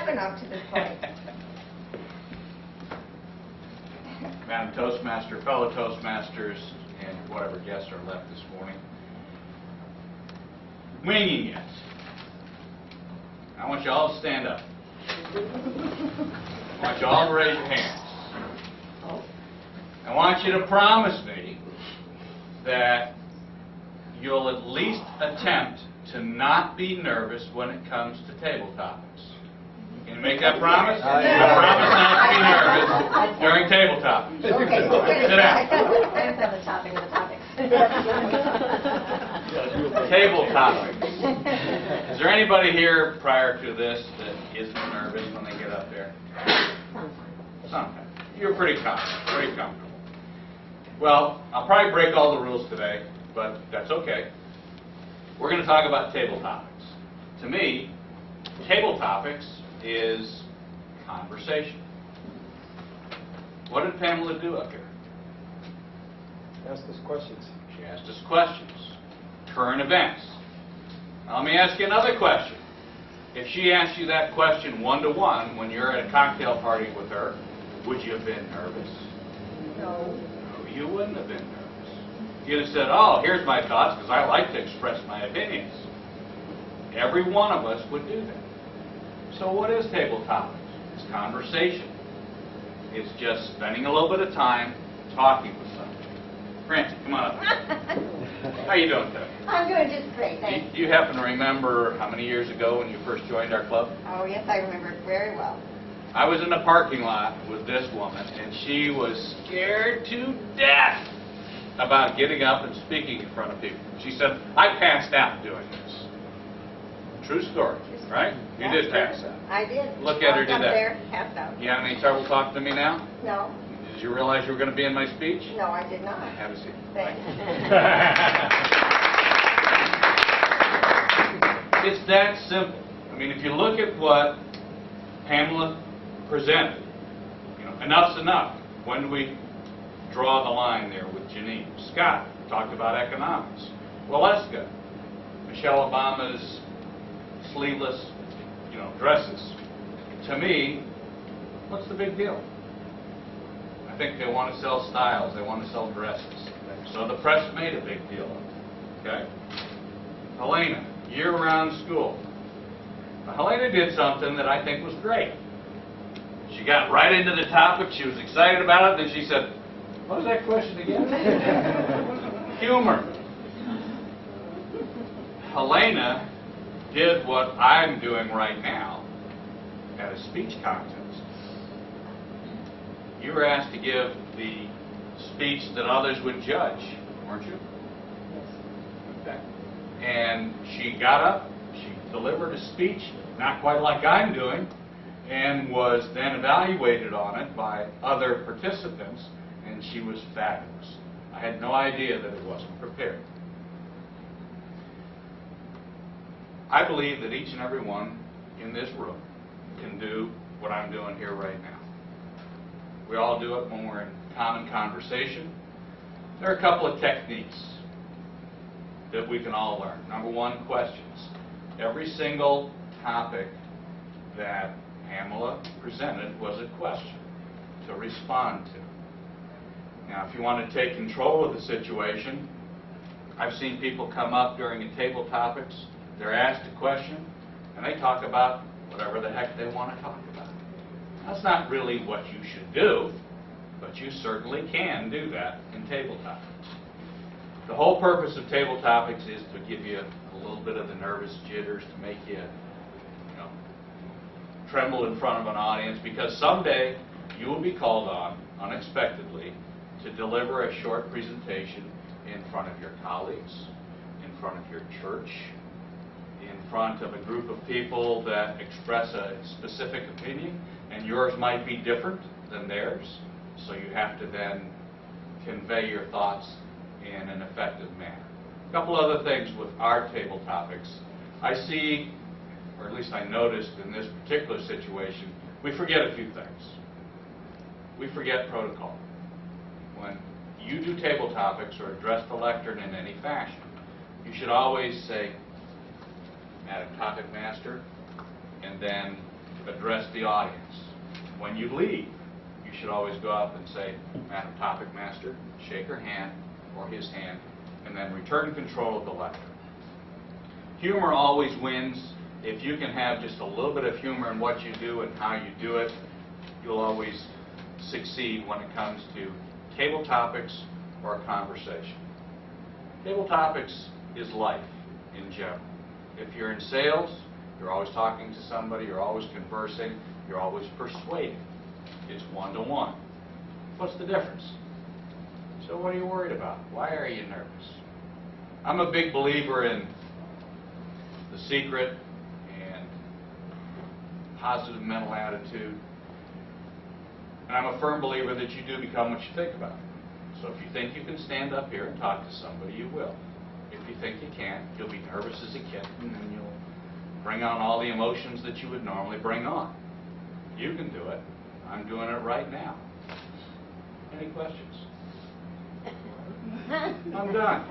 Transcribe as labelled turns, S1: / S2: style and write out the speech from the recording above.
S1: been up to this point?
S2: Madam Toastmaster, fellow Toastmasters, and whatever guests are left this morning. Winging it. I want you all to stand up. I want you all to raise your hands. I want you to promise me that you'll at least attempt to not be nervous when it comes to table topics. Can you make that promise? I promise not to be nervous during table topics.
S1: Okay.
S2: Sit down.
S1: Depends on the topic of the topic.
S2: Table topics. Is there anybody here prior to this that isn't nervous when they get up there? Sometimes. You're pretty comfortable. Well, I'll probably break all the rules today, but that's okay. We're going to talk about table topics. To me, table topics is conversation. What did Pamela do up here?
S3: Ask us questions.
S2: She asked us questions. Current events. Now let me ask you another question. If she asked you that question one-to-one when you're at a cocktail party with her, would you have been nervous?
S1: No.
S2: No, you wouldn't have been nervous. You'd have said, oh, here's my thoughts because I like to express my opinions. Every one of us would do that. So what is table topics? It's conversation. It's just spending a little bit of time talking with somebody. Francie, come on up. How you doing today?
S1: I'm doing just great, thanks.
S2: Do you happen to remember how many years ago when you first joined our club?
S1: Oh, yes, I remember it very well.
S2: I was in the parking lot with this woman, and she was scared to death about getting up and speaking in front of people. She said, I passed out doing this. True story, right? You did pass out.
S1: I did.
S2: Look at her do
S1: Up
S2: that.
S1: there, passed out.
S2: You have any trouble talking to me now?
S1: No,
S2: Did you realize you were going to be in my speech?
S1: no, I did not.
S2: Have a seat.
S1: Thanks.
S2: It's that simple. I mean, if you look at what Pamela presented, enough's enough. When do we draw the line there with Janine? Scott talked about economics. Waleska, Michelle Obama's sleeveless, dresses. To me, what's the big deal? I think they want to sell styles. They want to sell dresses. So the press made a big deal of it. Okay? Helena, year-round school. Now, Helena did something that I think was great. She got right into the topic. She was excited about it. Then she said, what was that question again? Humor. Helena did what I'm doing right now at a speech contest. You were asked to give the speech that others would judge, weren't you? Okay. And she got up, she delivered a speech, not quite like I'm doing, and was then evaluated on it by other participants, and she was fabulous. I had no idea that it wasn't prepared. I believe that each and every one in this room can do what I'm doing here right now. We all do it when we're in common conversation. There are a couple of techniques that we can all learn. Number one, questions. Every single topic that Pamela presented was a question to respond to. Now, if you want to take control of the situation, I've seen people come up during a table topics, they're asked a question, and they talk about whatever the heck they want to talk about. That's not really what you should do, but you certainly can do that in table topics. The whole purpose of table topics is to give you a little bit of the nervous jitters, to make you, tremble in front of an audience, because someday you will be called on unexpectedly to deliver a short presentation in front of your colleagues, in front of your church, in front of a group of people that express a specific opinion, and yours might be different than theirs, so you have to then convey your thoughts in an effective manner. A couple other things with our table topics. I see, or at least I noticed in this particular situation, we forget a few things. We forget protocol. When you do table topics or address the lectern in any fashion, you should always say, Madam Topic Master, and then address the audience. When you leave, you should always go up and say, Madam Topic Master, shake her hand or his hand, and then return control of the lecture. Humor always wins. If you can have just a little bit of humor in what you do and how you do it, you'll always succeed when it comes to table topics or a conversation. Table topics is life in general. If you're in sales, you're always talking to somebody, you're always conversing, you're always persuading. It's one-to-one. What's the difference? So what are you worried about? Why are you nervous? I'm a big believer in The Secret and positive mental attitude. And I'm a firm believer that you do become what you think about. So if you think you can stand up here and talk to somebody, you will. If you think you can't, you'll be nervous as a kitten and you'll bring on all the emotions that you would normally bring on. You can do it. I'm doing it right now. Any questions? I'm done.